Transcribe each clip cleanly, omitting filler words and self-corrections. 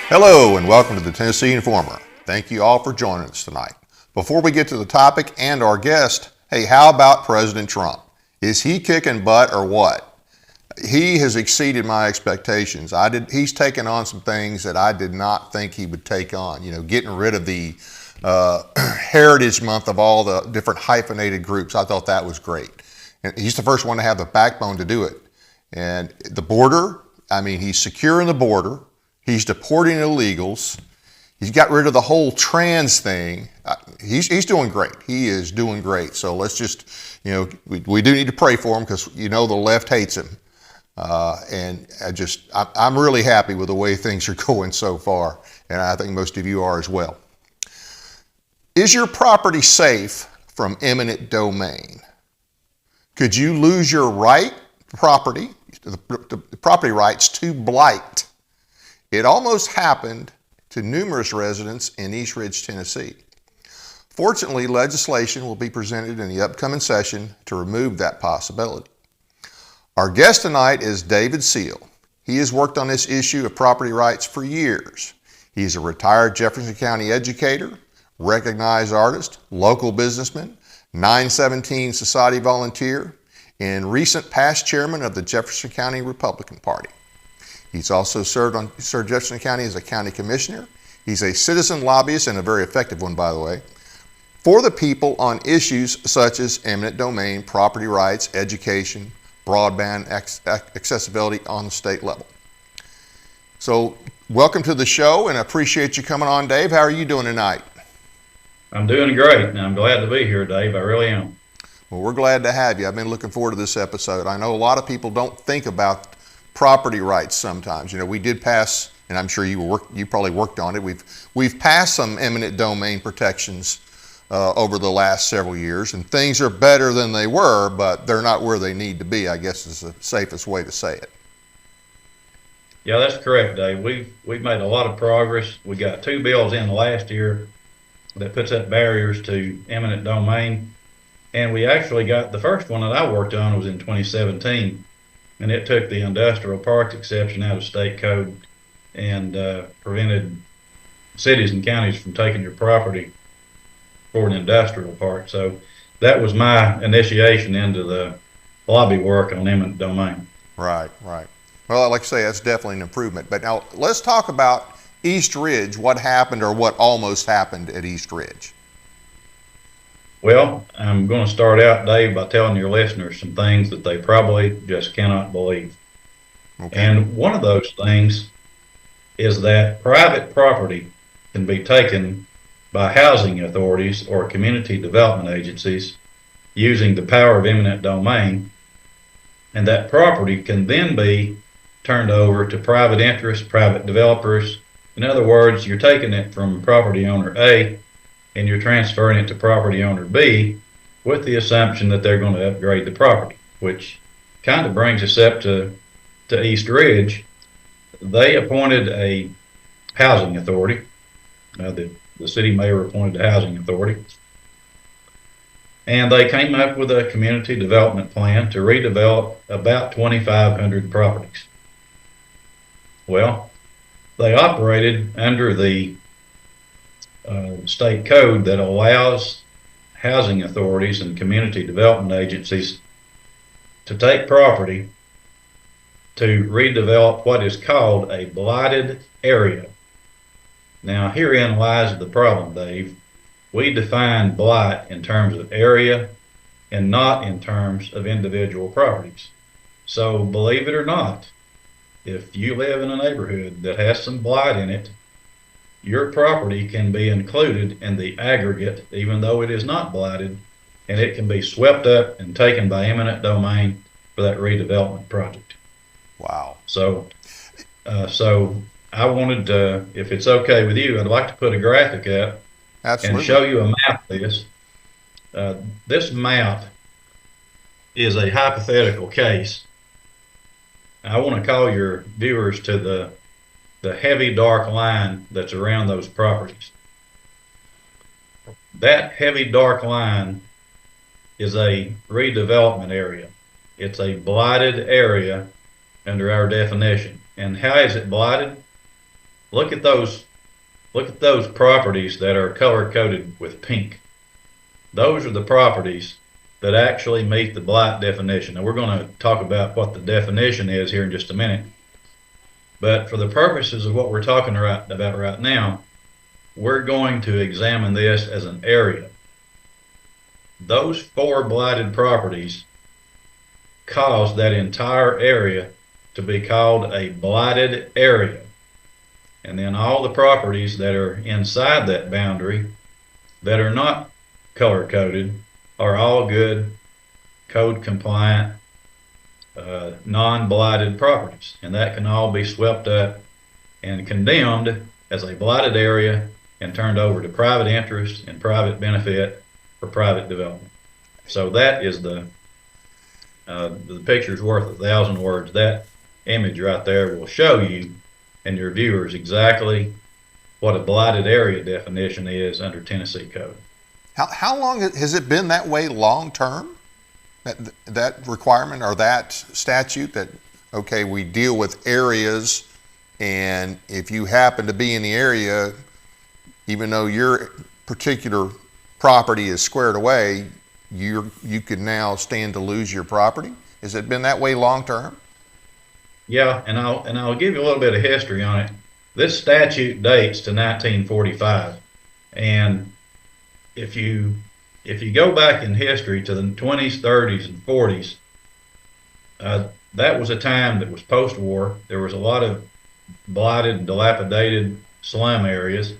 Hello and welcome to the Tennessee Informer. Thank you all for joining us tonight. Before we get to the topic and our guest, hey, how about President Trump? Is he kicking butt or what? He has exceeded my expectations. He's taken on some things that I did not think he would take on. You know, getting rid of the Heritage Month of all the different hyphenated groups. I thought that was great. And he's the first one to have the backbone to do it. And the border, I mean, he's securing the border. He's deporting illegals. He's got rid of the whole trans thing. He's doing great. He is doing great. So let's just, you know, we do need to pray for him because, you know, the left hates him. And I'm really happy with the way things are going so far. And I think most of you are as well. Is your property safe from eminent domain? Could you lose your property rights to blight? It almost happened to numerous residents in East Ridge, Tennessee. Fortunately, legislation will be presented in the upcoming session to remove that possibility. Our guest tonight is David Seal. He has worked on this issue of property rights for years. He's a retired Jefferson County educator, recognized artist, local businessman, 917 Society volunteer, and recent past chairman of the Jefferson County Republican Party. He's also served Jefferson County as a county commissioner. He's a citizen lobbyist, and a very effective one, by the way, for the people on issues such as eminent domain, property rights, education, broadband accessibility on the state level. So welcome to the show, and I appreciate you coming on, Dave. How are you doing tonight? I'm doing great, and I'm glad to be here, Dave. I really am. Well, we're glad to have you. I've been looking forward to this episode. I know a lot of people don't think about property rights sometimes. You know, we did pass, and I'm sure you probably worked on it. We've passed some eminent domain protections over the last several years, and things are better than they were, but they're not where they need to be, I guess is the safest way to say it. Yeah, that's correct, Dave. We've made a lot of progress. We got 2 bills in last year that puts up barriers to eminent domain, and we actually got the first one that I worked on was in 2017. And it took the industrial parks exception out of state code and prevented cities and counties from taking your property for an industrial park. So that was my initiation into the lobby work on eminent domain. Right. Well, like I say, that's definitely an improvement. But now let's talk about East Ridge, what happened or what almost happened at East Ridge. Well, I'm going to start out, Dave, by telling your listeners some things that they probably just cannot believe. Okay. And one of those things is that private property can be taken by housing authorities or community development agencies using the power of eminent domain, and that property can then be turned over to private interests, private developers. In other words, you're taking it from property owner A and you're transferring it to property owner B with the assumption that they're going to upgrade the property, which kind of brings us up to East Ridge. They appointed a housing authority. The city mayor appointed a housing authority. And they came up with a community development plan to redevelop about 2,500 properties. Well, they operated under the state code that allows housing authorities and community development agencies to take property to redevelop what is called a blighted area. Now, herein lies the problem, Dave. We define blight in terms of area and not in terms of individual properties. So, believe it or not, if you live in a neighborhood that has some blight in it, your property can be included in the aggregate, even though it is not blighted, and it can be swept up and taken by eminent domain for that redevelopment project. Wow. So I wanted to, if it's okay with you, I'd like to put a graphic up. Absolutely. And show you a map of this. This map is a hypothetical case I want to call your viewers to the heavy dark line that's around those properties. That heavy dark line is a redevelopment area. It's a blighted area under our definition. And how is it blighted? Look at those properties that are color coded with pink. Those are the properties that actually meet the blight definition. Now we're going to talk about what the definition is here in just a minute. But for the purposes of what we're talking about right now, we're going to examine this as an area. Those 4 blighted properties caused that entire area to be called a blighted area. And then all the properties that are inside that boundary that are not color coded are all good, code compliant, non-blighted properties. And that can all be swept up and condemned as a blighted area and turned over to private interest and private benefit for private development. So that is the picture's worth 1,000 words. That image right there will show you and your viewers exactly what a blighted area definition is under Tennessee code. How long has it been that way long term? That requirement or that statute that, okay, we deal with areas, and if you happen to be in the area, even though your particular property is squared away, you could now stand to lose your property? Has it been that way long term? Yeah, and I'll give you a little bit of history on it. This statute dates to 1945, and if you go back in history to the 20s, 30s, and 40s, that was a time that was post-war. There was a lot of blighted and dilapidated slum areas,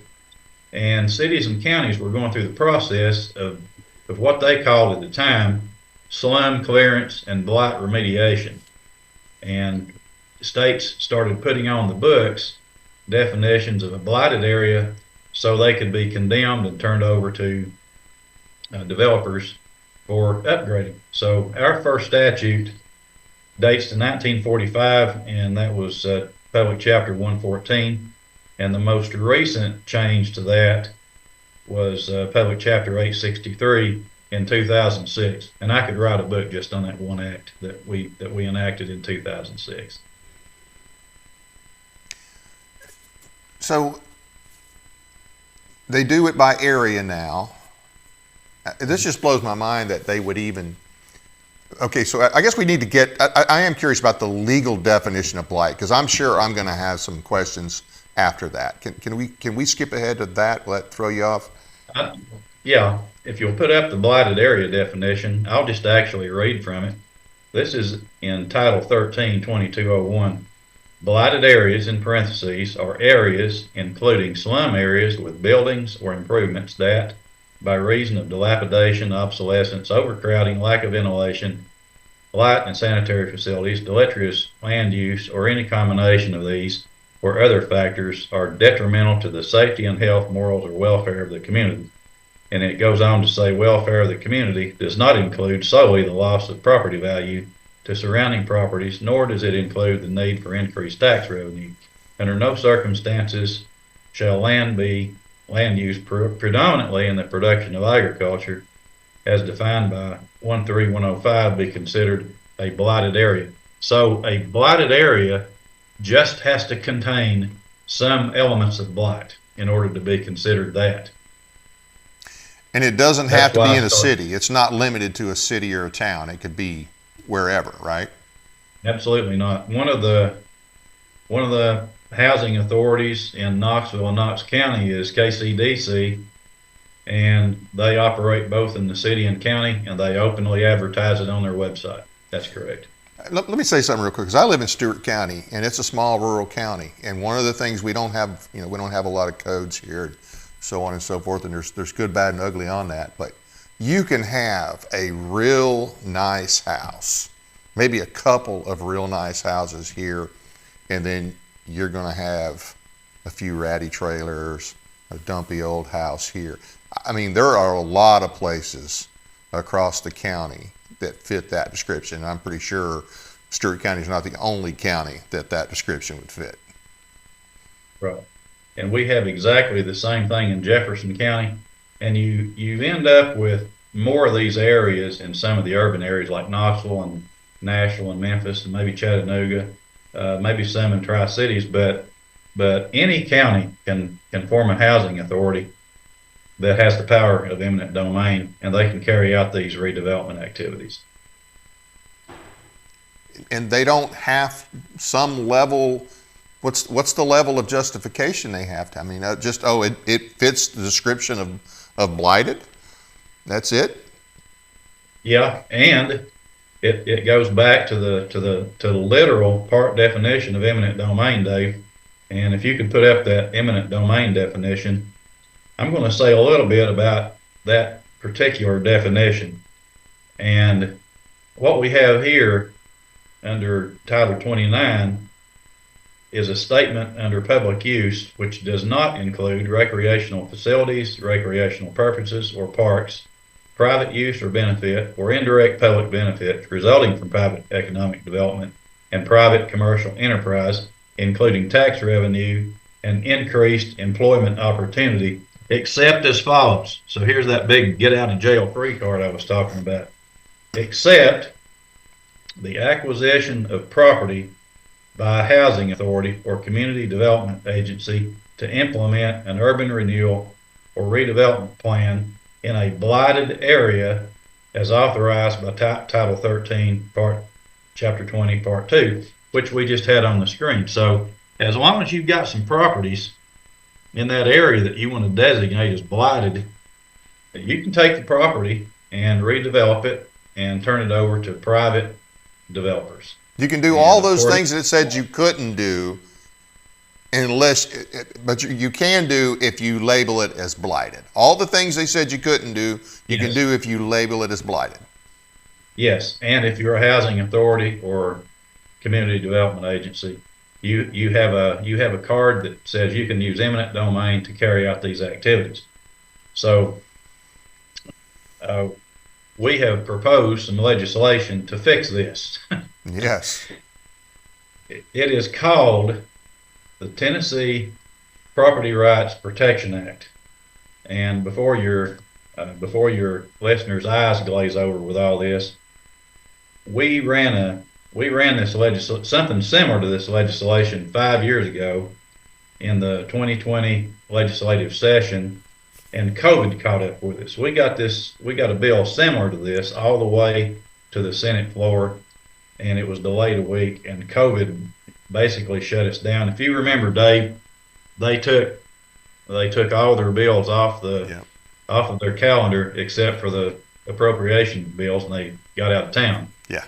and cities and counties were going through the process of what they called at the time slum clearance and blight remediation. And states started putting on the books definitions of a blighted area so they could be condemned and turned over to developers for upgrading. So our first statute dates to 1945, and that was Public Chapter 114. And the most recent change to that was Public Chapter 863 in 2006. And I could write a book just on that one act that we enacted in 2006. So they do it by area now. This just blows my mind that they would even. Okay, so I guess we need to get. I am curious about the legal definition of blight, because I'm sure I'm going to have some questions after that. Can we skip ahead to that? Will that throw you off? Yeah, if you'll put up the blighted area definition, I'll just actually read from it. This is in Title 13, 2201. Blighted areas, in parentheses, are areas including slum areas with buildings or improvements that, by reason of dilapidation, obsolescence, overcrowding, lack of ventilation, light and sanitary facilities, deleterious land use, or any combination of these or other factors, are detrimental to the safety and health, morals, or welfare of the community. And it goes on to say welfare of the community does not include solely the loss of property value to surrounding properties, nor does it include the need for increased tax revenue. Under no circumstances shall land use predominantly in the production of agriculture, as defined by 13105, be considered a blighted area. So a blighted area just has to contain some elements of blight in order to be considered that. And it doesn't have to be in a city. It's not limited to a city or a town. It could be wherever, right? Absolutely not. One of the housing authorities in Knoxville and Knox County is KCDC, and they operate both in the city and county, and they openly advertise it on their website. That's correct. Let me say something real quick, because I live in Stewart County, and it's a small rural county. And one of the things we don't have a lot of codes here, so on and so forth, and there's good, bad, and ugly on that. But you can have a real nice house, maybe a couple of real nice houses here, and then you're going to have a few ratty trailers, a dumpy old house here. I mean, there are a lot of places across the county that fit that description. I'm pretty sure Stewart County is not the only county that description would fit. Right. And we have exactly the same thing in Jefferson County. And you end up with more of these areas in some of the urban areas like Knoxville and Nashville and Memphis and maybe Chattanooga, maybe some in Tri-Cities, but any county can form a housing authority that has the power of eminent domain, and they can carry out these redevelopment activities. And they don't have some level. What's the level of justification they have to? I mean, it fits the description of blighted. That's it. Yeah, and it goes back to the literal part definition of eminent domain, Dave. And if you could put up that eminent domain definition, I'm going to say a little bit about that particular definition. And what we have here under Title 29 is a statement under public use which does not include recreational facilities, recreational purposes, or parks, private use or benefit, or indirect public benefit resulting from private economic development and private commercial enterprise, including tax revenue and increased employment opportunity, except as follows. So here's that big get out of jail free card I was talking about. Except the acquisition of property by a housing authority or community development agency to implement an urban renewal or redevelopment plan in a blighted area as authorized by Title 13, Chapter 20, Part 2, which we just had on the screen. So as long as you've got some properties in that area that you want to designate as blighted, you can take the property and redevelop it and turn it over to private developers. You can do all those things that it said you couldn't do but you can do if you label it as blighted. All the things they said you couldn't do, you can do if you label it as blighted. Yes, and if you're a housing authority or community development agency, you have a card that says you can use eminent domain to carry out these activities. So we have proposed some legislation to fix this. Yes. It is called the Tennessee Property Rights Protection Act. And before your listeners' eyes glaze over with all this, we ran this something similar to this legislation 5 years ago in the 2020 legislative session, and COVID caught up with us. We got a bill similar to this all the way to the Senate floor, and it was delayed a week, and COVID basically shut us down. If you remember, Dave, they took all their bills off of their calendar except for the appropriation bills, and they got out of town. Yeah.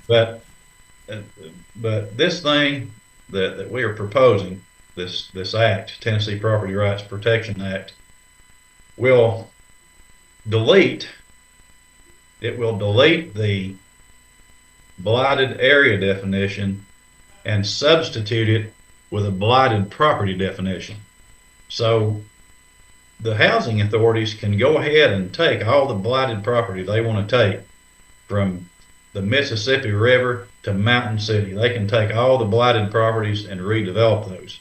But this thing that we are proposing, this act, Tennessee Property Rights Protection Act, will delete the blighted area definition and substitute it with a blighted property definition. So the housing authorities can go ahead and take all the blighted property they want to take from the Mississippi River to Mountain City. They can take all the blighted properties and redevelop those.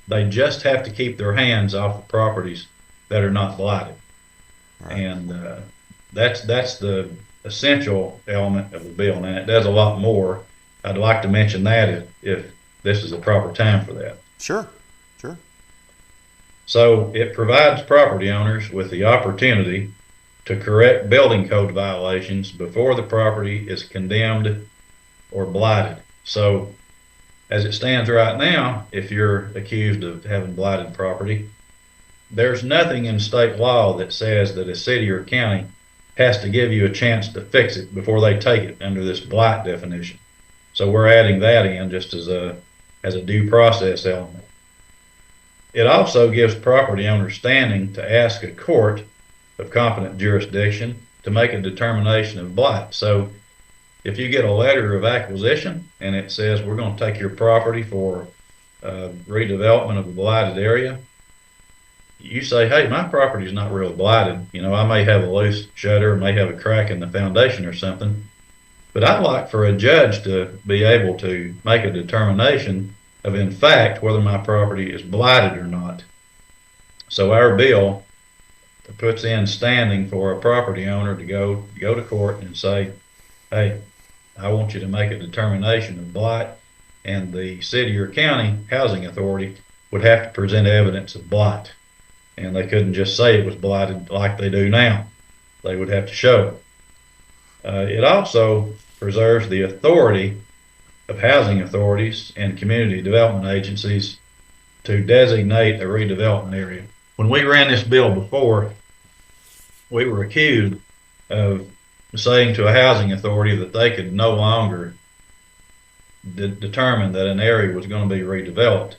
They just have to keep their hands off the properties that are not blighted. Right. And that's the essential element of the bill. Now, it does a lot more. I'd like to mention that if this is the proper time for that. Sure. So it provides property owners with the opportunity to correct building code violations before the property is condemned or blighted. So as it stands right now, if you're accused of having blighted property, there's nothing in state law that says that a city or county has to give you a chance to fix it before they take it under this blight definition. So we're adding that in just as a due process element. It also gives property owners standing to ask a court of competent jurisdiction to make a determination of blight. So if you get a letter of acquisition and it says we're going to take your property for redevelopment of a blighted area, you say, hey, my property's not real blighted. I may have a loose shutter, may have a crack in the foundation or something, But I'd like for a judge to be able to make a determination of, in fact, whether my property is blighted or not. So our bill puts in standing for a property owner to go to court and say, hey, I want you to make a determination of blight, and the city or county housing authority would have to present evidence of blight. And they couldn't just say it was blighted like they do now. They would have to show it. It also preserves the authority of housing authorities and community development agencies to designate a redevelopment area. When we ran this bill before, we were accused of saying to a housing authority that they could no longer determine that an area was going to be redeveloped,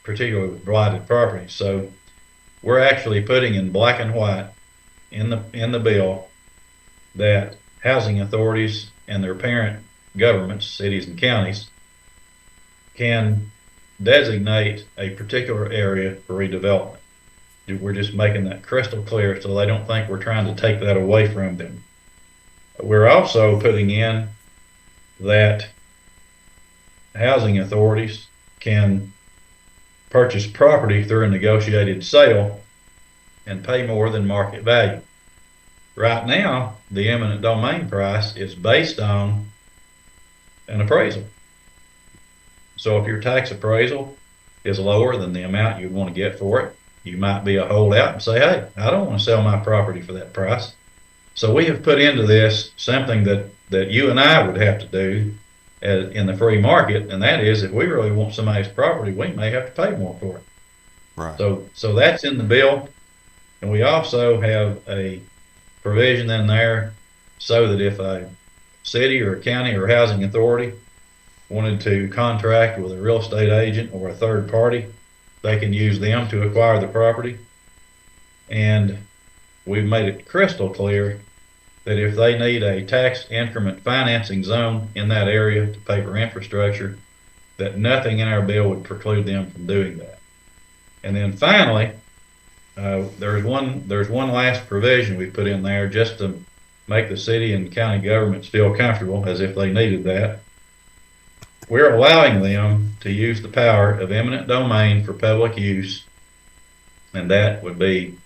particularly with blighted properties. So we're actually putting in black and white in the bill that housing authorities and their parent governments, cities and counties, can designate a particular area for redevelopment. We're just making that crystal clear so they don't think we're trying to take that away from them. We're also putting in that housing authorities can purchase property through a negotiated sale and pay more than market value. Right now, the eminent domain price is based on an appraisal. So if your tax appraisal is lower than the amount you'd want to get for it, you might be a holdout and say, hey, I don't want to sell my property for that price. So we have put into this something that you and I would have to do in the free market, and that is if we really want somebody's property, we may have to pay more for it. Right. So that's in the bill, and we also have a provision in there so that if a city or a county or housing authority wanted to contract with a real estate agent or a third party, they can use them to acquire the property. And we've made it crystal clear that if they need a tax increment financing zone in that area to pay for infrastructure, that nothing in our bill would preclude them from doing that. And then finally, there's one last provision we put in there just to make the city and county governments feel comfortable, as if they needed that. We're allowing them to use the power of eminent domain for public use, and that would be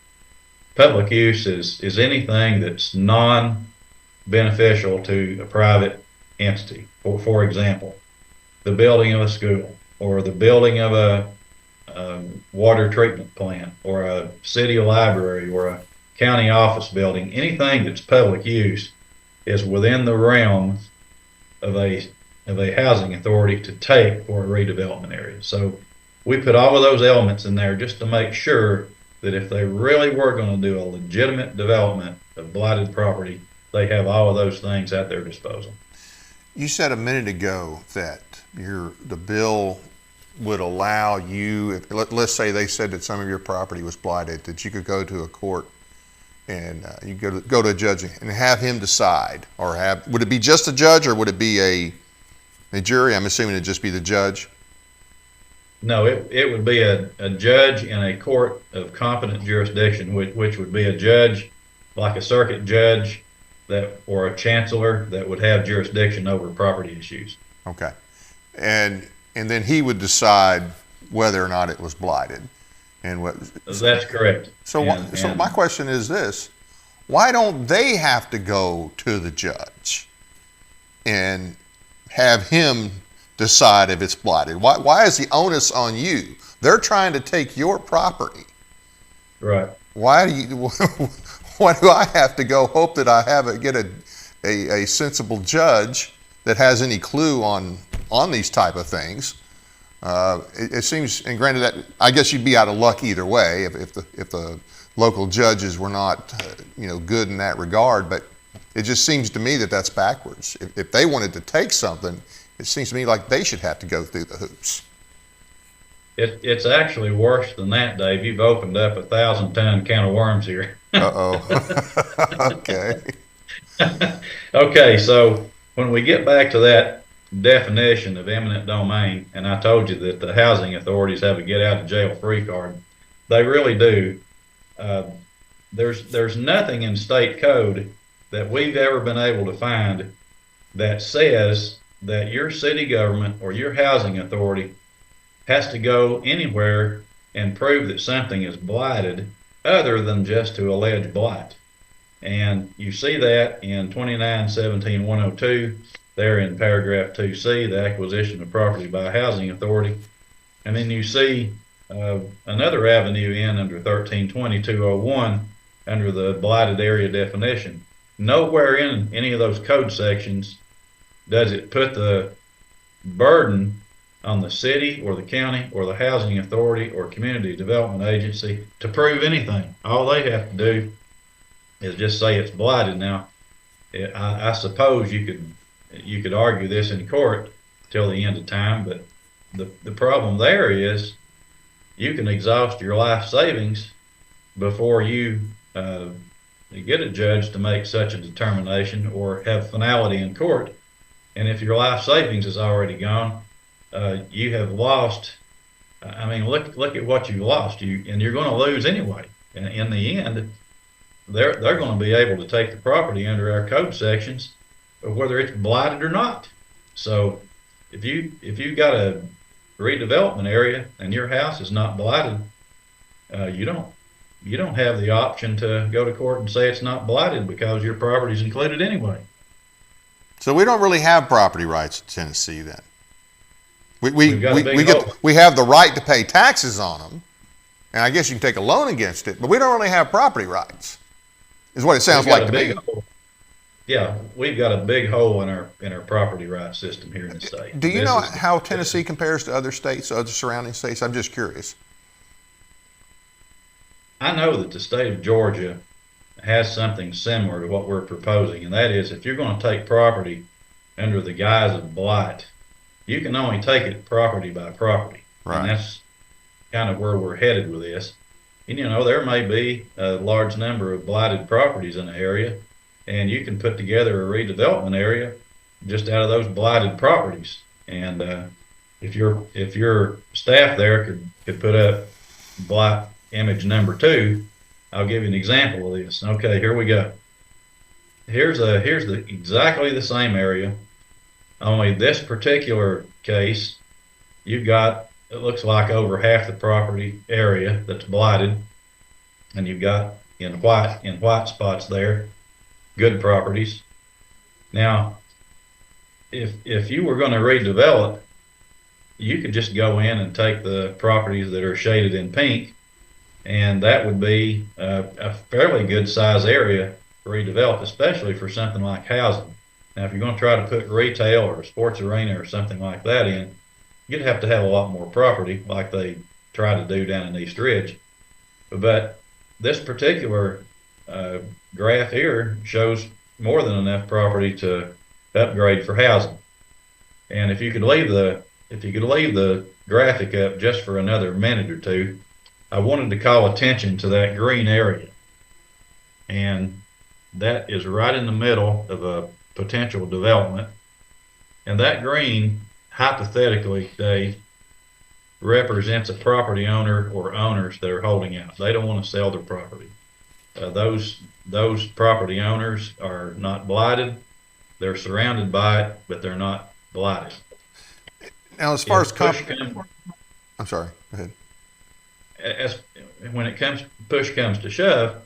public use is anything that's non-beneficial to a private entity. For example, the building of a school, or the building of a water treatment plant, or a city library, or a county office building. Anything that's public use is within the realm of a housing authority to take for a redevelopment area. So we put all of those elements in there just to make sure that if they really were going to do a legitimate development of blighted property, they have all of those things at their disposal. You said a minute ago that the bill would allow you, let's say they said that some of your property was blighted, that you could go to a court and you go to a judge and have him decide, or would it be just a judge, or would it be a jury? I'm assuming it'd just be the judge. No, it would be a judge in a court of competent jurisdiction, which would be a judge like a circuit judge or a chancellor that would have jurisdiction over property issues. Okay. And then he would decide whether or not it was blighted. That's correct. So my question is this: why don't they have to go to the judge and have him decide if it's blighted? Why is the onus on you? They're trying to take your property. Right. Why do I have to go hope that I get a sensible judge that has any clue on these type of things? It seems, and granted that I guess you'd be out of luck either way if the local judges were not good in that regard, but it just seems to me that that's backwards. If they wanted to take something, it seems to me like they should have to go through the hoops. It's actually worse than that, Dave. You've opened up a 1,000-ton can of worms here. Okay. Okay, so when we get back to that definition of eminent domain, and I told you that the housing authorities have a get out of jail free card, they really do. There's nothing in state code that we've ever been able to find that says that your city government or your housing authority has to go anywhere and prove that something is blighted other than just to allege blight. And you see that in 2917-102, there in paragraph 2C, the acquisition of property by a housing authority. And then you see another avenue in under 1320-201 under the blighted area definition. Nowhere in any of those code sections does it put the burden on the city or the county or the housing authority or community development agency to prove anything. All they have to do is just say it's blighted. Now, I suppose you could argue this in court till the end of time, but the problem there is you can exhaust your life savings before you get a judge to make such a determination or have finality in court. And if your life savings is already gone, you have lost. I mean, look at what you lost. And you're going to lose anyway. And in the end, they're going to be able to take the property under our code sections, whether it's blighted or not. So if you got a redevelopment area and your house is not blighted, you don't have the option to go to court and say it's not blighted because your property is included anyway. So we don't really have property rights in Tennessee then. We have the right to pay taxes on them, and I guess you can take a loan against it, but we don't really have property rights, is what it sounds like to me. Yeah, we've got a big hole in our property rights system here in the state. Do you know how Tennessee compares to other states, other surrounding states? I'm just curious. I know that the state of Georgia has something similar to what we're proposing, and that is if you're going to take property under the guise of blight, you can only take it property by property. Right. And that's kind of where we're headed with this. And there may be a large number of blighted properties in the area, and you can put together a redevelopment area just out of those blighted properties. And if your staff there could put up blight image number 2, I'll give you an example of this. Okay, here we go. Here's exactly the same area, only this particular case, you've got, it looks like over half the property area that's blighted, and you've got in white spots there, good properties. Now, if you were going to redevelop, you could just go in and take the properties that are shaded in pink, and that would be a fairly good size area to redevelop, especially for something like housing. Now, if you're going to try to put retail or a sports arena or something like that in, you'd have to have a lot more property like they try to do down in East Ridge. But this particular graph here shows more than enough property to upgrade for housing. And if you could leave the graphic up just for another minute or two, I wanted to call attention to that green area. And that is right in the middle of a potential development. And that green, hypothetically, Dave, represents a property owner or owners that are holding out. They don't want to sell their property. Those property owners are not blighted. They're surrounded by it, but they're not blighted. Now, as far as I'm sorry, go ahead. When push comes to shove,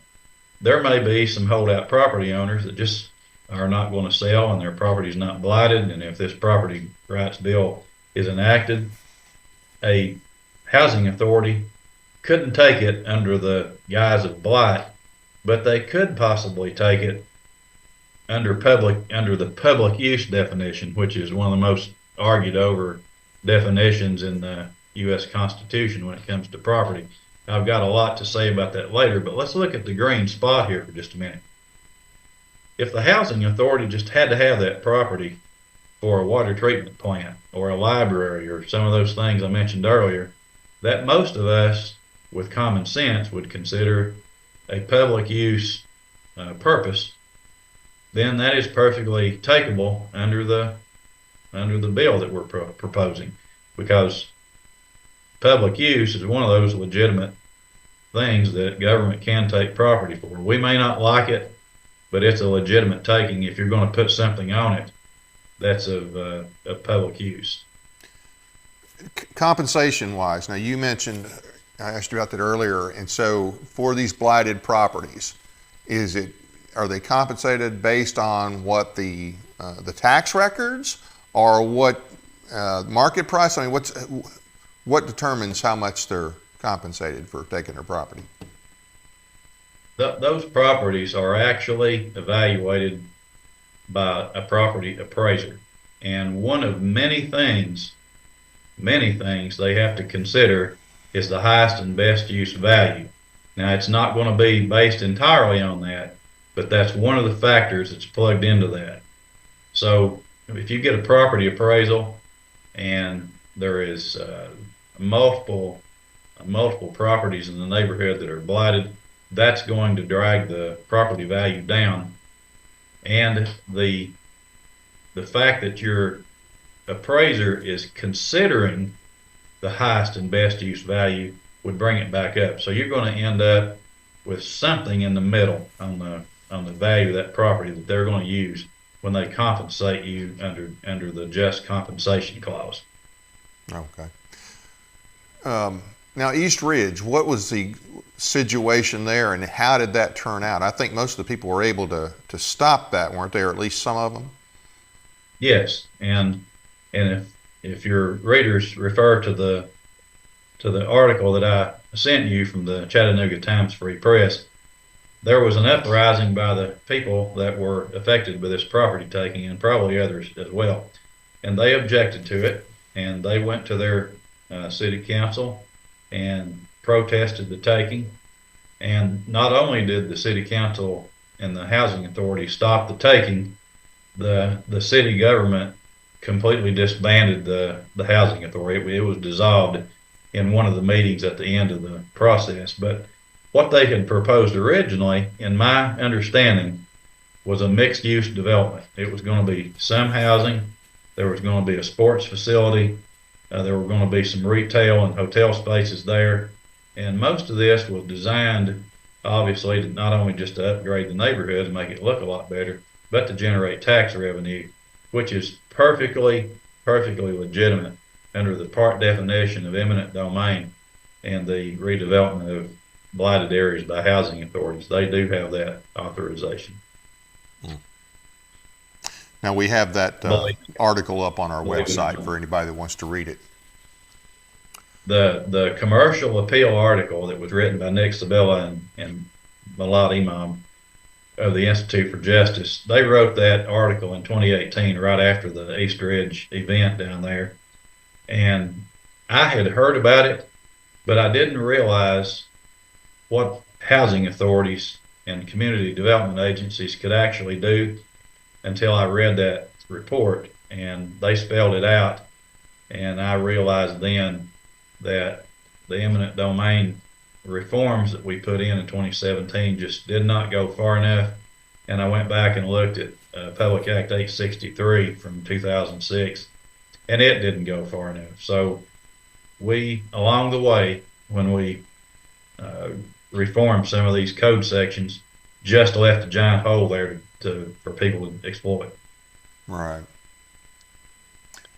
there may be some holdout property owners that just are not going to sell, and their property is not blighted. And if this property rights bill is enacted, a housing authority couldn't take it under the guise of blight, but they could possibly take it under the public use definition, which is one of the most argued over definitions in the U.S. Constitution when it comes to property. I've got a lot to say about that later, but let's look at the green spot here for just a minute. If the housing authority just had to have that property for a water treatment plant or a library or some of those things I mentioned earlier, that most of us with common sense would consider a public use purpose, then that is perfectly takeable under the bill that we're proposing, because public use is one of those legitimate things that government can take property for. We may not like it, but it's a legitimate taking if you're going to put something on it that's of public use. Compensation wise, now you mentioned, I asked you about that earlier, and so for these blighted properties, are they compensated based on what the tax records, or what market price? I mean, what determines how much they're compensated for taking their property? Those properties are actually evaluated by a property appraiser, and one of many things they have to consider is the highest and best use value. Now, it's not going to be based entirely on that, but that's one of the factors that's plugged into that. So if you get a property appraisal and there is multiple properties in the neighborhood that are blighted, that's going to drag the property value down. And the fact that your appraiser is considering the highest and best use value would bring it back up. So you're going to end up with something in the middle on the value of that property that they're going to use when they compensate you under the just compensation clause. Okay. Now, East Ridge, what was the situation there, and how did that turn out? I think most of the people were able to stop that, weren't they, or at least some of them? Yes, and if your readers refer to the article that I sent you from the Chattanooga Times Free Press, there was an uprising by the people that were affected by this property taking, and probably others as well. And they objected to it, and they went to their city council and protested the taking. And not only did the city council and the housing authority stop the taking, the city government completely disbanded the housing authority. It was dissolved in one of the meetings at the end of the process. But what they had proposed originally, in my understanding, was a mixed-use development. It was going to be some housing, there was going to be a sports facility, there were going to be some retail and hotel spaces there, and most of this was designed, obviously, to not only just to upgrade the neighborhood and make it look a lot better, but to generate tax revenue, which is perfectly legitimate under the part definition of eminent domain and the redevelopment of blighted areas by housing authorities. They do have that authorization. Now, we have that article up on our website for anybody that wants to read it. The commercial appeal article that was written by Nick Sabella and Malad Imam of the Institute for Justice, they wrote that article in 2018, right after the East Ridge event down there. And I had heard about it, but I didn't realize what housing authorities and community development agencies could actually do until I read that report, and they spelled it out. And I realized then that the eminent domain reforms that we put in 2017 just did not go far enough. And I went back and looked at Public Act 863 from 2006, and it didn't go far enough. So we, along the way, when we reformed some of these code sections, just left a giant hole there for people to exploit. Right.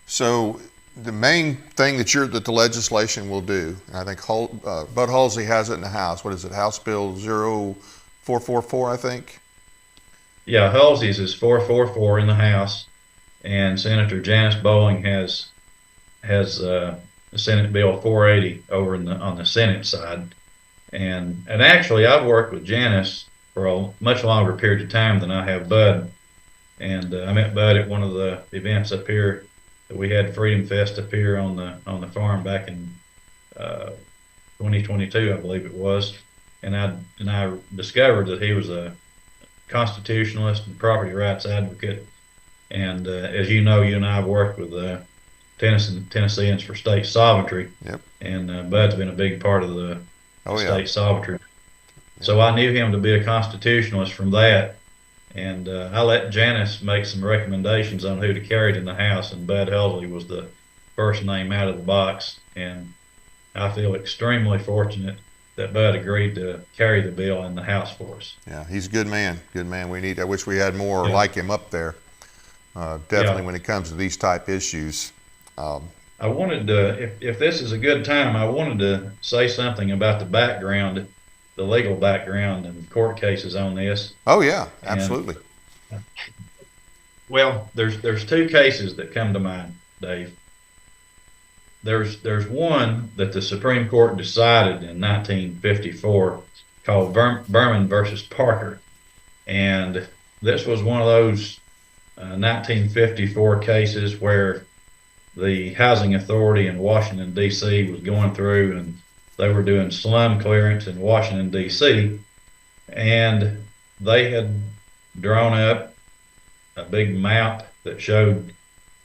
So the main thing that the legislation will do, and I think Bud Halsey has it in the House. What is it? House Bill 0444, I think. Yeah, Halsey's is 444 in the House, and Senator Janice Bowling has Senate Bill 480 over on the Senate side. And actually, I've worked with Janice for a much longer period of time than I have Bud. And I met Bud at one of the events up here that we had, Freedom Fest up here on the farm back in 2022, I believe it was. And I discovered that he was a constitutionalist and property rights advocate. And as you know, you and I have worked with Tennesseans for State Sovereignty. Yep. And Bud's been a big part of the state sovereignty. Yeah. So I knew him to be a constitutionalist from that. And I let Janice make some recommendations on who to carry it in the House, and Bud Halsey was the first name out of the box. And I feel extremely fortunate that Bud agreed to carry the bill in the House for us. Yeah, he's a good man. Good man. I wish we had more like him up there. definitely Yeah. when it comes to these type issues. I wanted to, if this is a good time, I wanted to say something about the background, the legal background and court cases on this. Oh yeah, And absolutely. well, there's two cases that come to mind, Dave. There's one that the Supreme Court decided in 1954 called Berman versus Parker, and this was one of those 1954 cases where the housing authority in Washington D.C. was going through and they were doing slum clearance in Washington D.C. and they had drawn up a big map that showed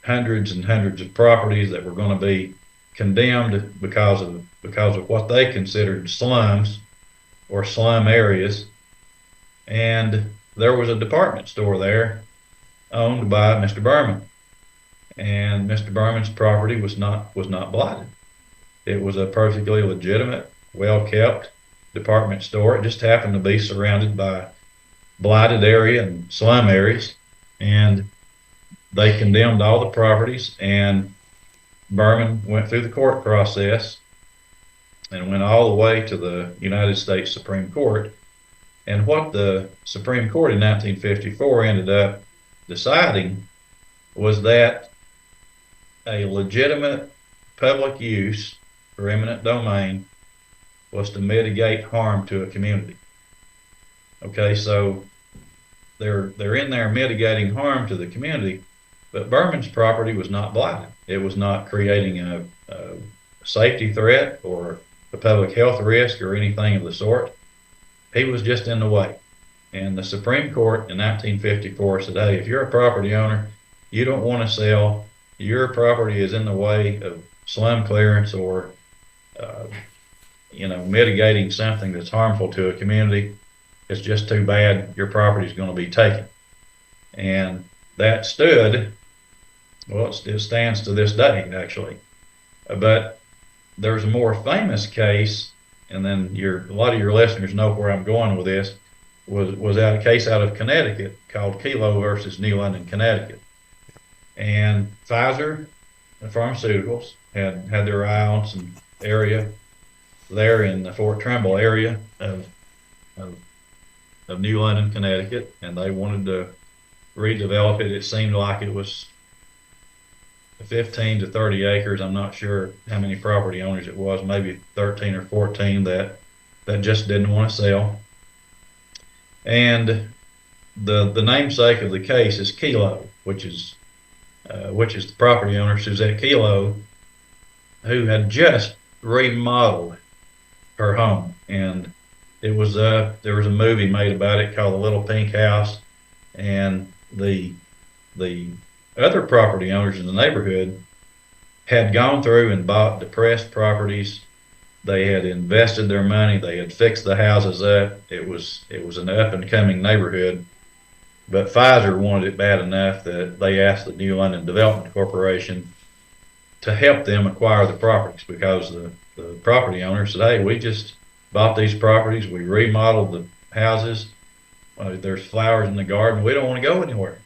hundreds and hundreds of properties that were going to be condemned because of what they considered slums or slum areas. And there was a department store there owned by Mr. Berman, and Mr. Berman's property was not blighted. It was a perfectly legitimate, well kept department store. It just happened to be surrounded by blighted area and slum areas, and they condemned all the properties, and Berman went through the court process and went all the way to the United States Supreme Court. And what the Supreme Court in 1954 ended up deciding was that a legitimate public use for eminent domain was to mitigate harm to a community. Okay, so they're in there mitigating harm to the community, but Berman's property was not blighted. It was not creating a safety threat or a public health risk or anything of the sort. He was just in the way. And the Supreme Court in 1954 said, hey, if you're a property owner, you don't want to sell, your property is in the way of slum clearance or mitigating something that's harmful to a community, it's just too bad, your property is going to be taken. And that stood, well, it stands to this day, actually. But there's a more famous case, and then a lot of your listeners know where I'm going with this, was a case out of Connecticut called Kelo versus New London, Connecticut. And Pfizer Pharmaceuticals had their eye on some area there in the Fort Trumbull area of New London, Connecticut, and they wanted to redevelop it. It seemed like it was 15 to 30 acres. I'm not sure how many property owners it was, maybe 13 or 14 that just didn't want to sell. And the namesake of the case is Kelo, which is the property owner, Suzette Kelo, who had just remodeled her home. And there was a movie made about it called The Little Pink House, and the other property owners in the neighborhood had gone through and bought depressed properties. They had invested their money. They had fixed the houses up. It was an up and coming neighborhood. But Pfizer wanted it bad enough that they asked the New London Development Corporation to help them acquire the properties, because the property owner said, hey, we just bought these properties. We remodeled the houses. There's flowers in the garden. We don't want to go anywhere.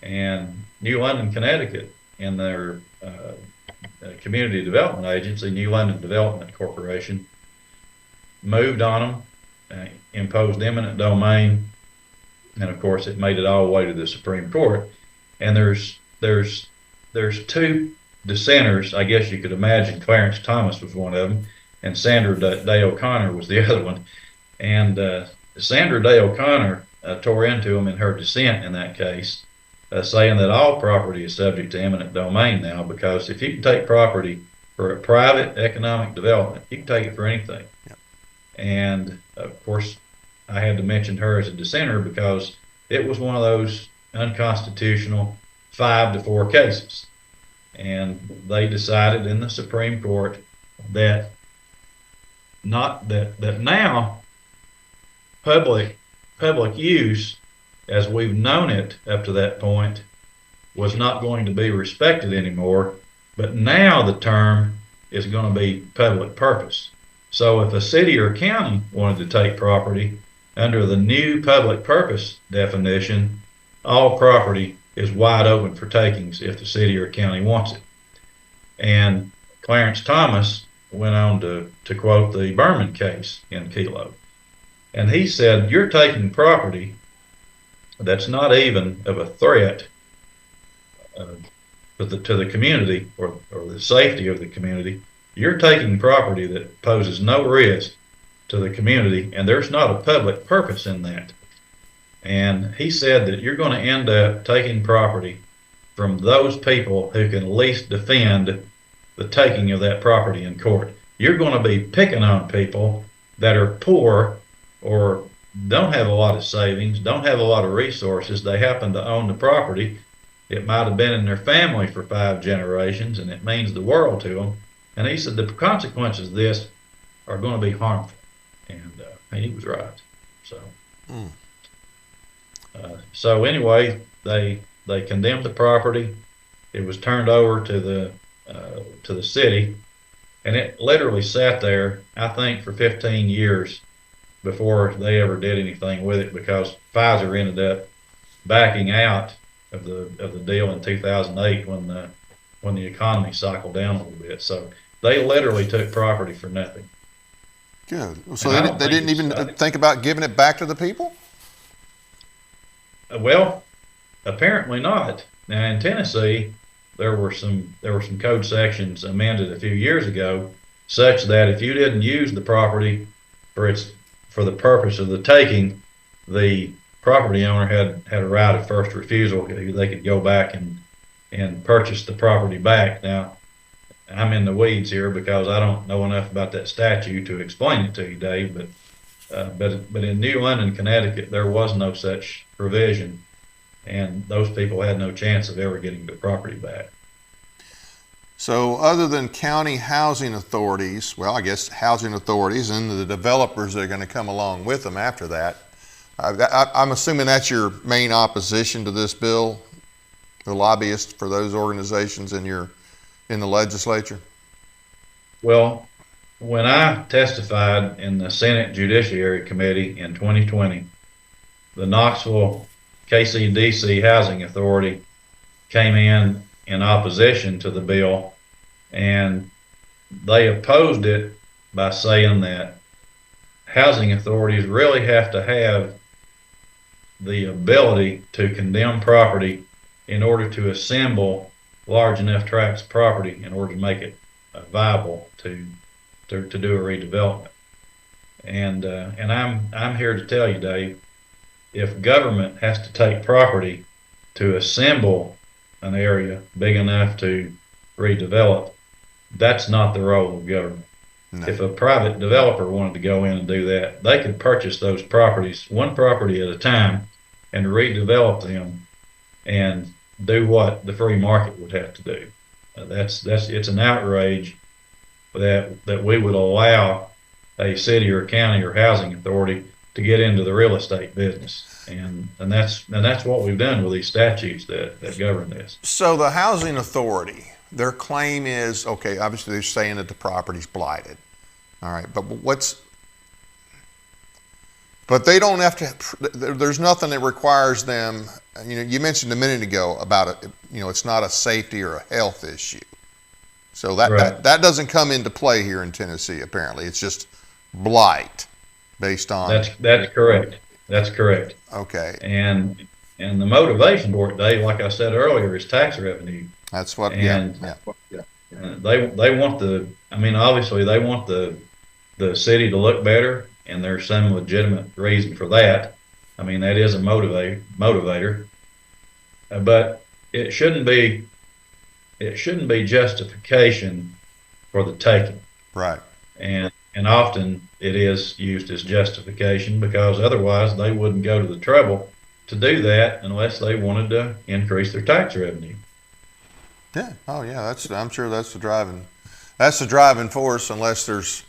And New London, Connecticut, in their community development agency, New London Development Corporation, moved on them, imposed eminent domain, and of course it made it all the way to the Supreme Court. And there's two dissenters. I guess you could imagine Clarence Thomas was one of them, and Sandra Day O'Connor was the other one. And Sandra Day O'Connor tore into them in her dissent in that case, saying that all property is subject to eminent domain now, because if you can take property for a private economic development, you can take it for anything. Yep. And of course, I had to mention her as a dissenter because it was one of those unconstitutional 5-4 cases. And they decided in the Supreme Court that now public use, as we've known it up to that point, was not going to be respected anymore, but now the term is going to be public purpose. So if a city or county wanted to take property under the new public purpose definition, all property is wide open for takings if the city or county wants it. And Clarence Thomas went on to quote the Berman case in Kelo. And he said, you're taking property that's not even of a threat to the community or the safety of the community. You're taking property that poses no risk to the community, and there's not a public purpose in that. And he said that you're going to end up taking property from those people who can least defend the taking of that property in court. You're going to be picking on people that are poor or don't have a lot of savings, don't have a lot of resources. They happen to own the property. It might have been in their family for 5 generations, and it means the world to them. And he said the consequences of this are going to be harmful. And he was right. So anyway, they condemned the property. It was turned over to the city, and it literally sat there, I think, for 15 years before they ever did anything with it, because Pfizer ended up backing out of the deal in 2008 when the economy cycled down a little bit. So they literally took property for nothing. Good. So they didn't even think about giving it back to the people? Well, apparently not. Now in Tennessee, there were some code sections amended a few years ago, such that if you didn't use the property for the purpose of the taking, the property owner had a right of first refusal. They could go back and purchase the property back. Now, I'm in the weeds here because I don't know enough about that statute to explain it to you, Dave. But in New London, Connecticut, there was no such provision, and those people had no chance of ever getting the property back. So other than county housing authorities, well, I guess housing authorities and the developers that are going to come along with them after that, I'm assuming that's your main opposition to this bill, the lobbyists for those organizations in the legislature? Well, when I testified in the Senate Judiciary Committee in 2020, the Knoxville KCDC Housing Authority came in opposition to the bill, and they opposed it by saying that housing authorities really have to have the ability to condemn property in order to assemble large enough tracts of property in order to make it viable to do a redevelopment. And I'm here to tell you, Dave, if government has to take property to assemble an area big enough to redevelop, that's not the role of government. No. If a private developer wanted to go in and do that, they could purchase those properties one property at a time and redevelop them and do what the free market would have to do. It's an outrage that we would allow a city or county or housing authority to get into the real estate business, and that's what we've done with these statutes that govern this. So the housing authority, their claim is, okay, obviously they're saying that the property's blighted, all right, but they don't have to. There's nothing that requires them. You mentioned a minute ago about it. It's not a safety or a health issue. So that doesn't come into play here in Tennessee. Apparently, it's just blight based on. That's correct. That's correct. Okay. And the motivation for it, Dave, like I said earlier, is tax revenue. That's what. And yeah. They want obviously they want the city to look better. And there's some legitimate reason for that. That is a motivator. But it shouldn't be justification for the taking. Right. And often it is used as justification because otherwise they wouldn't go to the trouble to do that unless they wanted to increase their tax revenue. Yeah. Oh yeah. I'm sure that's the driving force, unless there's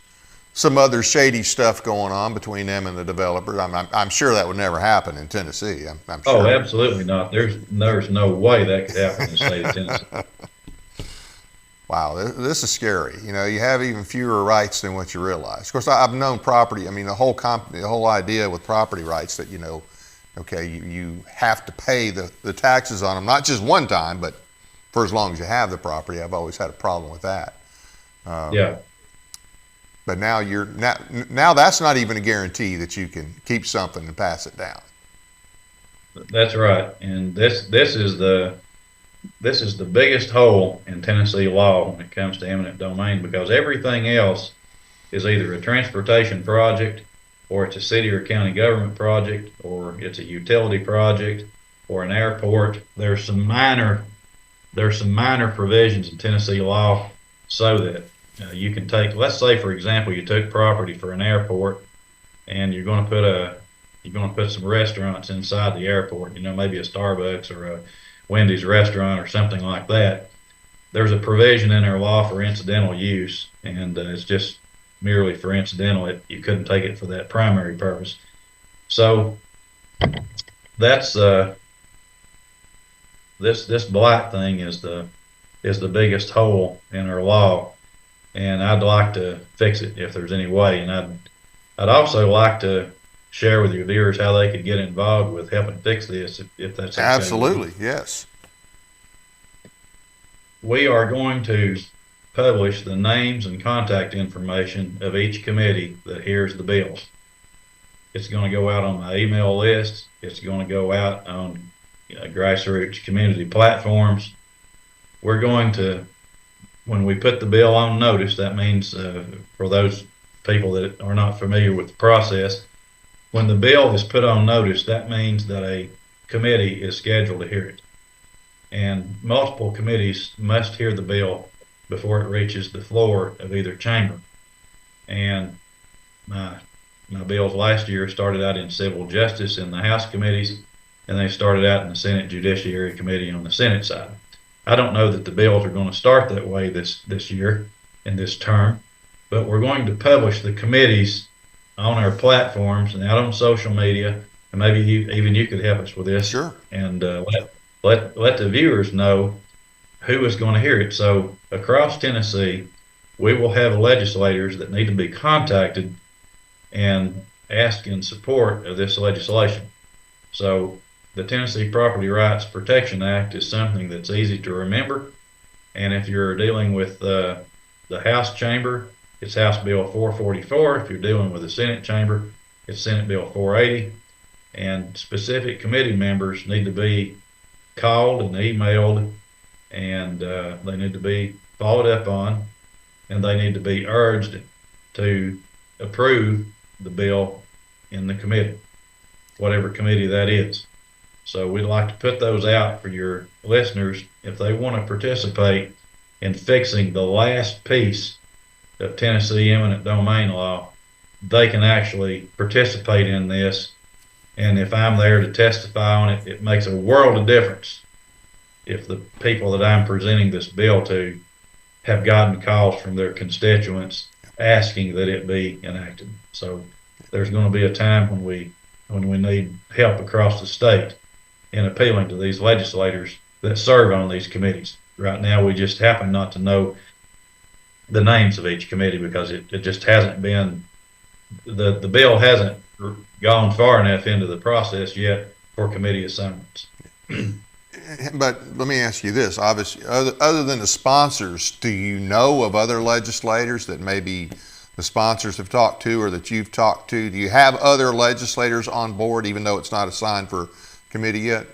some other shady stuff going on between them and the developer. I'm sure that would never happen in Tennessee. I'm sure. Oh, absolutely not. There's no way that could happen in the state of Tennessee. Wow, this is scary. You have even fewer rights than what you realize. Of course, I've known property. The whole idea with property rights that Okay, you have to pay the taxes on them, not just one time, but for as long as you have the property. I've always had a problem with that. Yeah, But now now that's not even a guarantee that you can keep something and pass it down. that's right. And this is the biggest hole in Tennessee law when it comes to eminent domain, because everything else is either a transportation project, or it's a city or county government project, or it's a utility project, or an airport. There's some minor provisions in Tennessee law so that you can take, let's say for example, you took property for an airport, and you're going to put some restaurants inside the airport. You know, maybe a Starbucks or a Wendy's restaurant or something like that. There's a provision in our law for incidental use, and it's just merely for incidental. You couldn't take it for that primary purpose. So that's this blight thing is the biggest hole in our law, and I'd like to fix it if there's any way. And I'd also like to share with your viewers how they could get involved with helping fix this, if that's okay. Absolutely, yes. We are going to publish the names and contact information of each committee that hears the bills. It's going to go out on my email list. It's going to go out on grassroots community platforms. We're going to, when we put the bill on notice, that means for those people that are not familiar with the process, when the bill is put on notice, that means that a committee is scheduled to hear it. And multiple committees must hear the bill before it reaches the floor of either chamber. And my bills last year started out in civil justice in the House committees, and they started out in the Senate Judiciary Committee on the Senate side. I don't know that the bills are going to start that way this year in this term, but we're going to publish the committees on our platforms and out on social media, and maybe even you could help us with this. Sure. And let the viewers know who is going to hear it. So across Tennessee, we will have legislators that need to be contacted and ask in support of this legislation. So the Tennessee Property Rights Protection Act is something that's easy to remember. And if you're dealing with the House chamber, it's House Bill 444. If you're dealing with the Senate chamber, it's Senate Bill 480. And specific committee members need to be called and emailed, and they need to be followed up on, and they need to be urged to approve the bill in the committee, whatever committee that is. So we'd like to put those out for your listeners. If they want to participate in fixing the last piece of Tennessee eminent domain law, they can actually participate in this. And if I'm there to testify on it, it makes a world of difference if the people that I'm presenting this bill to have gotten calls from their constituents asking that it be enacted. So there's going to be a time when we need help across the state in appealing to these legislators that serve on these committees. Right now, we just happen not to know the names of each committee because it just hasn't been, the bill hasn't gone far enough into the process yet for committee assignments. But let me ask you this, obviously, other than the sponsors, do you know of other legislators that maybe the sponsors have talked to or that you've talked to? Do you have other legislators on board, even though it's not assigned for committee yet?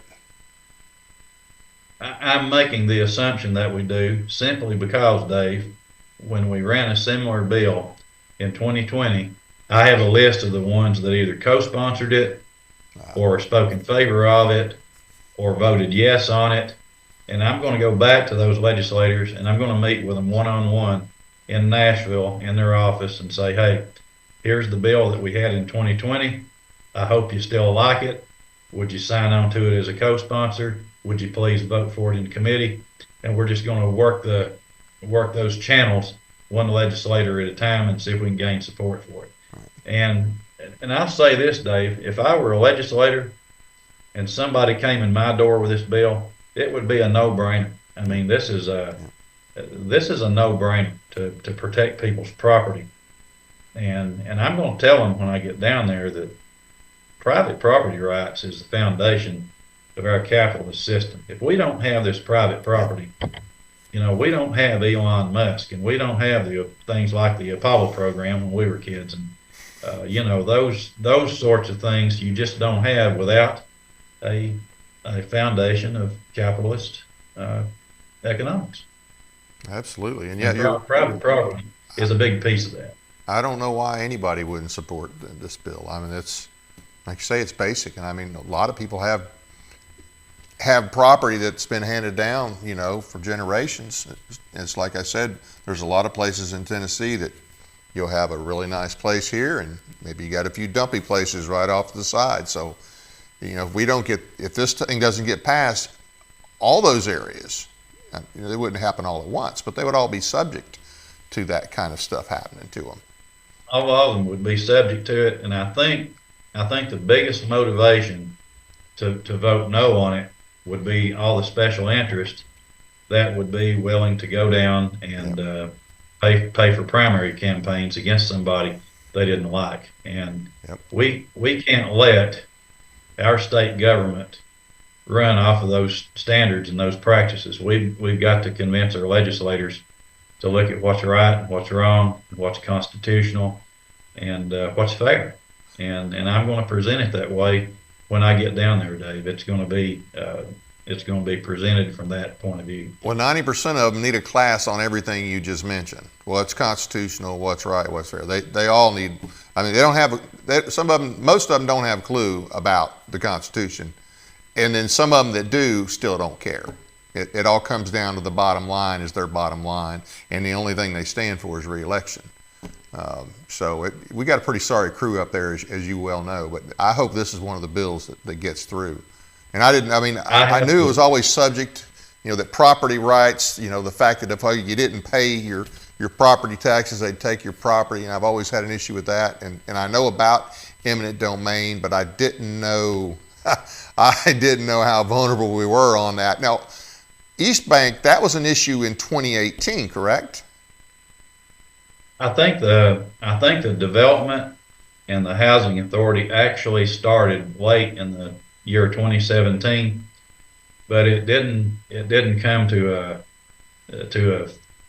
I'm making the assumption that we do, simply because, Dave, when we ran a similar bill in 2020, I have a list of the ones that either co-sponsored it or spoke in favor of it or voted yes on it. And I'm going to go back to those legislators and I'm going to meet with them one-on-one in Nashville in their office and say, hey, here's the bill that we had in 2020. I hope you still like it. Would you sign on to it as a co-sponsor? Would you please vote for it in committee? And we're just going to work those channels one legislator at a time and see if we can gain support for it. And I'll say this, Dave, if I were a legislator and somebody came in my door with this bill, it would be a no-brainer. I mean, this is a no-brainer to protect people's property. And I'm going to tell them when I get down there that private property rights is the foundation of our capitalist system. If we don't have this private property, we don't have Elon Musk, and we don't have the things like the Apollo program when we were kids, and those sorts of things you just don't have without a foundation of capitalist economics. Absolutely, and And private property is a big piece of that. I don't know why anybody wouldn't support this bill. I mean, it's like you say, it's basic, and I mean, a lot of people have property that's been handed down, for generations. It's like I said, there's a lot of places in Tennessee that you'll have a really nice place here, and maybe you got a few dumpy places right off to the side. So, if this thing doesn't get passed, all those areas, they wouldn't happen all at once, but they would all be subject to that kind of stuff happening to them. All of them would be subject to it, and I think the biggest motivation to vote no on it would be all the special interests that would be willing to go down and pay for primary campaigns against somebody they didn't like. And we can't let our state government run off of those standards and those practices. We've got to convince our legislators to look at what's right and what's wrong, and what's constitutional, and what's fair. And I'm going to present it that way when I get down there, Dave. It's going to be presented from that point of view. Well, 90% of them need a class on everything you just mentioned. What's constitutional, what's right, what's fair. They all need. I mean, they don't have. Most of them don't have a clue about the Constitution, and then some of them that do still don't care. It all comes down to the bottom line is their bottom line, and the only thing they stand for is re-election. We got a pretty sorry crew up there, as you well know. But I hope this is one of the bills that gets through. And I knew it was always subject, that property rights, the fact that if you didn't pay your property taxes, they'd take your property. And I've always had an issue with that. And I know about eminent domain, but I didn't know how vulnerable we were on that. Now, East Bank, that was an issue in 2018, correct? I think the development and the housing authority actually started late in the year 2017, but it didn't come to a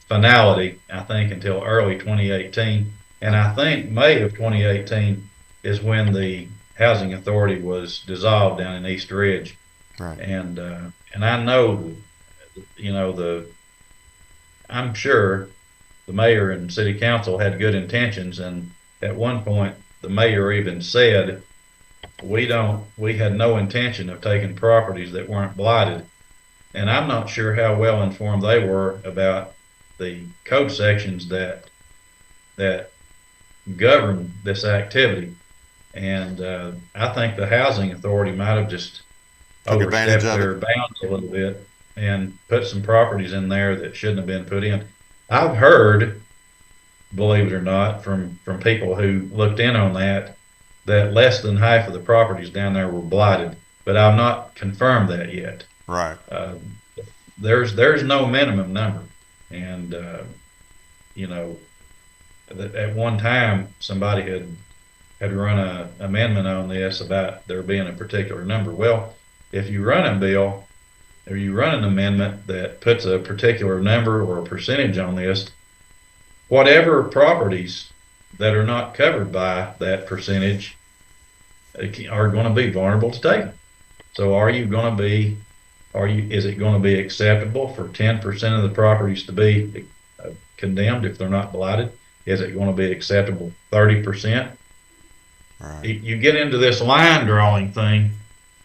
finality, I think, until early 2018. And I think May of 2018 is when the housing authority was dissolved down in East Ridge. Right. And I know, I'm sure the mayor and city council had good intentions, and at one point the mayor even said, we had no intention of taking properties that weren't blighted. And I'm not sure how well informed they were about the code sections that govern this activity. And I think the housing authority might have just overstepped their bounds a little bit and put some properties in there that shouldn't have been put in. I've heard, believe it or not, from people who looked in on that less than half of the properties down there were blighted, but I've not confirmed that yet. Right. There's no minimum number, and at one time somebody had run an amendment on this about there being a particular number. Well, if you run a bill or you run an amendment that puts a particular number or a percentage on this, whatever properties that are not covered by that percentage are going to be vulnerable to taking. So is it going to be acceptable for 10% of the properties to be condemned if they're not blighted? Is it going to be acceptable 30%? Right. You get into this line drawing thing,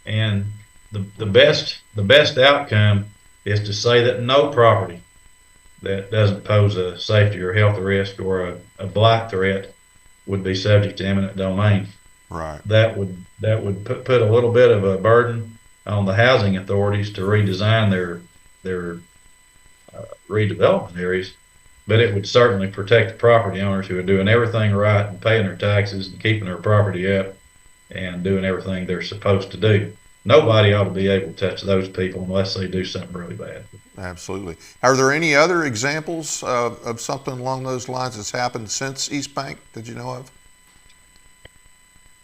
and the best outcome is to say that no property that doesn't pose a safety or health risk or a blight threat would be subject to eminent domain. Right. That would put a little bit of a burden on the housing authorities to redesign their redevelopment areas, but it would certainly protect the property owners who are doing everything right and paying their taxes and keeping their property up and doing everything they're supposed to do. Nobody ought to be able to touch those people unless they do something really bad. Absolutely. Are there any other examples of something along those lines that's happened since East Bank that you know of?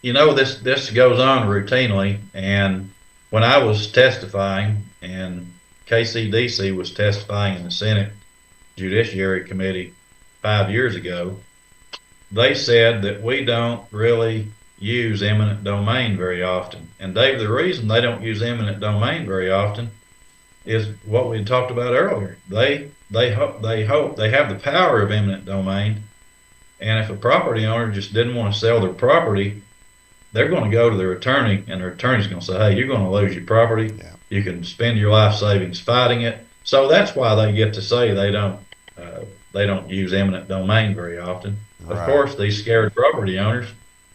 this goes on routinely, and when I was testifying and KCDC was testifying in the Senate Judiciary Committee 5 years ago, they said that we don't really use eminent domain very often. And Dave, the reason they don't use eminent domain very often is what we talked about earlier. They hope they have the power of eminent domain, and if a property owner just didn't want to sell their property, they're going to go to their attorney, and their attorney's going to say, "Hey, you're going to lose your property. Yeah. You can spend your life savings fighting it." So that's why they get to say they don't use eminent domain very often. Right. Of course, these scared property owners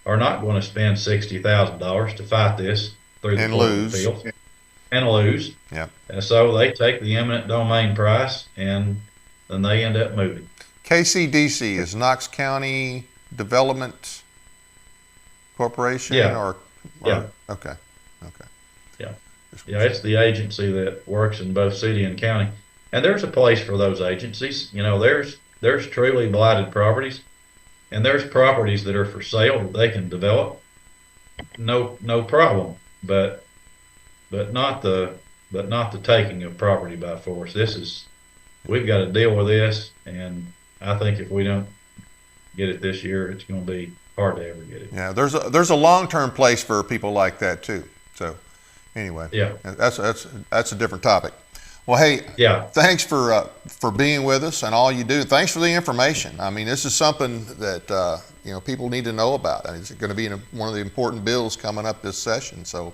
are not going to spend $60,000 to fight this through the court of appeals and lose. Yeah. And so they take the eminent domain price, and then they end up moving. KCDC is Knox County Development Corporation? Yeah. Yeah. Okay. Yeah. Yeah, it's the agency that works in both city and county. And there's a place for those agencies. There's truly blighted properties, and there's properties that are for sale that they can develop. No problem. But not the taking of property by force. We've got to deal with this, and I think if we don't get it this year, it's going to be hard to ever get it. Yeah, there's a long-term place for people like that too. So anyway, yeah, that's a different topic. Well, hey, yeah, thanks for being with us and all you do. Thanks for the information. I mean, this is something that people need to know about. I mean, it's going to be one of the important bills coming up this session. So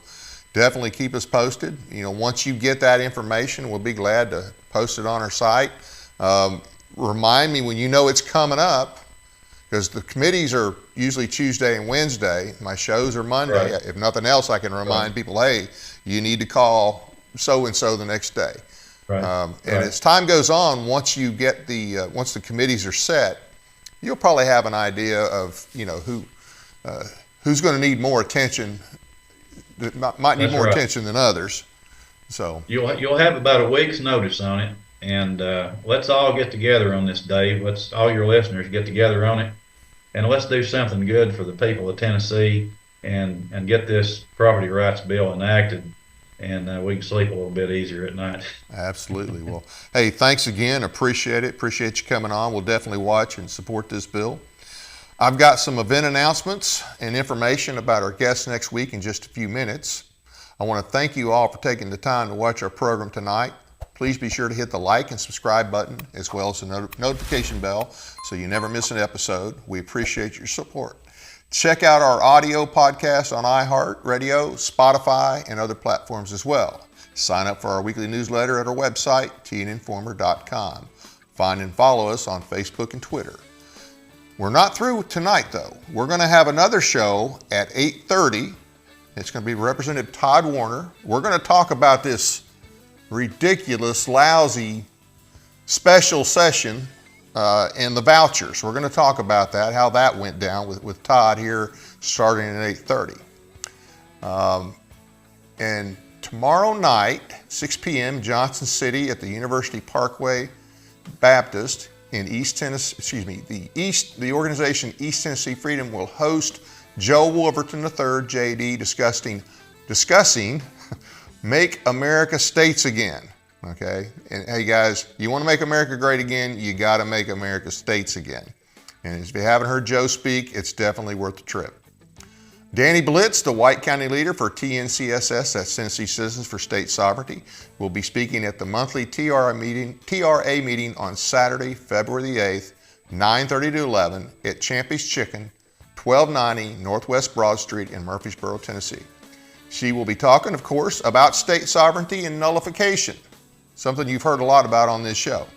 definitely keep us posted. Once you get that information, we'll be glad to post it on our site. Remind me when you know it's coming up, because the committees are usually Tuesday and Wednesday. My shows are Monday. Right. If nothing else, I can remind people, hey, you need to call so-and-so the next day. Right. And as time goes on, once you get once the committees are set, you'll probably have an idea of who's going to need more attention, might need more attention than others. So you'll have about a week's notice on it, and let's all get together on this, Dave. Let's all your listeners get together on it, and let's do something good for the people of Tennessee, and get this property rights bill enacted. And we can sleep a little bit easier at night. Absolutely. Well, hey, thanks again. Appreciate it. Appreciate you coming on. We'll definitely watch and support this bill. I've got some event announcements and information about our guests next week in just a few minutes. I want to thank you all for taking the time to watch our program tonight. Please be sure to hit the like and subscribe button, as well as the notification bell, so you never miss an episode. We appreciate your support. Check out our audio podcast on iHeartRadio, Spotify, and other platforms as well. Sign up for our weekly newsletter at our website, tninformer.com. Find and follow us on Facebook and Twitter. We're not through tonight, though. We're going to have another show at 8:30. It's going to be Representative Todd Warner. We're going to talk about this ridiculous, lousy special session and the vouchers. We're going to talk about that, how that went down with Todd here starting at 8:30. And tomorrow night, 6 p.m., Johnson City at the University Parkway Baptist in East Tennessee, the organization East Tennessee Freedom will host Joe Wolverton III, JD, discussing Make America States Again. Okay, and hey guys, you want to make America great again, you got to make America states again. And if you haven't heard Joe speak, it's definitely worth the trip. Danny Blitz, the White County leader for TNCSS, that's Tennessee Citizens for State Sovereignty, will be speaking at the monthly TRA meeting on Saturday, February the 8th, 9:30 to 11 at Champy's Chicken, 1290 Northwest Broad Street in Murfreesboro, Tennessee. She will be talking, of course, about state sovereignty and nullification, something you've heard a lot about on this show.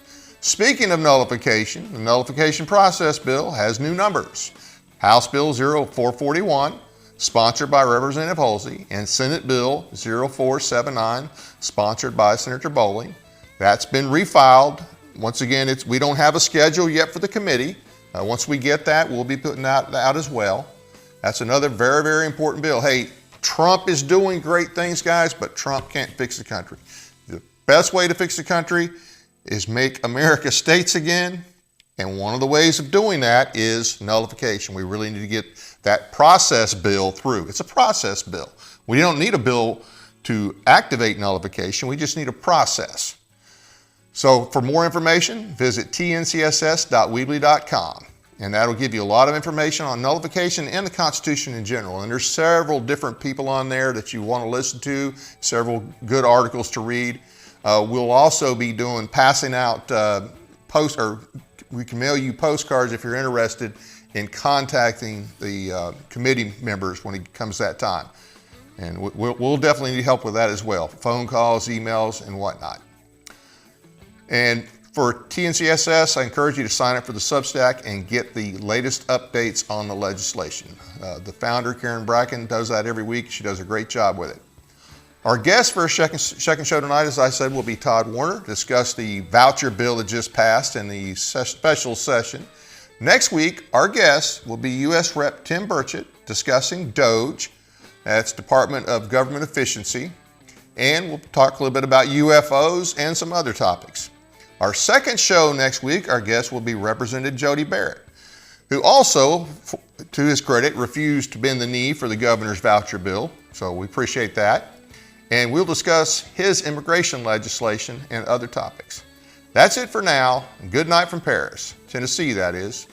Speaking of nullification, the nullification process bill has new numbers. House Bill 0441, sponsored by Representative Holsey, and Senate Bill 0479, sponsored by Senator Bowling. That's been refiled. Once again, we don't have a schedule yet for the committee. Once we get that, we'll be putting that out as well. That's another very, very important bill. Hey, Trump is doing great things, guys, but Trump can't fix the country. The best way to fix the country is make America states again, And one of the ways of doing that is nullification. We really need to get that process bill through. It's a process bill. We don't need a bill to activate nullification. We just need a process. So for more information, visit tncss.weebly.com. And that'll give you a lot of information on nullification and the Constitution in general. And there's several different people on there that you want to listen to, several good articles to read. We'll also be passing out we can mail you postcards if you're interested in contacting the committee members when it comes that time. And we'll definitely need help with that as well. Phone calls, emails, and whatnot. And for TNCSS, I encourage you to sign up for the Substack and get the latest updates on the legislation. The founder, Karen Bracken, does that every week. She does a great job with it. Our guest for a second show tonight, as I said, will be Todd Warner, discuss the voucher bill that just passed in the special session. Next week, our guest will be U.S. Rep. Tim Burchett discussing DOGE, that's Department of Government Efficiency, and we'll talk a little bit about UFOs and some other topics. Our second show next week, our guest will be Representative Jody Barrett, who also, to his credit, refused to bend the knee for the governor's voucher bill, so we appreciate that. And we'll discuss his immigration legislation and other topics. That's it for now. Good night from Paris, Tennessee, that is.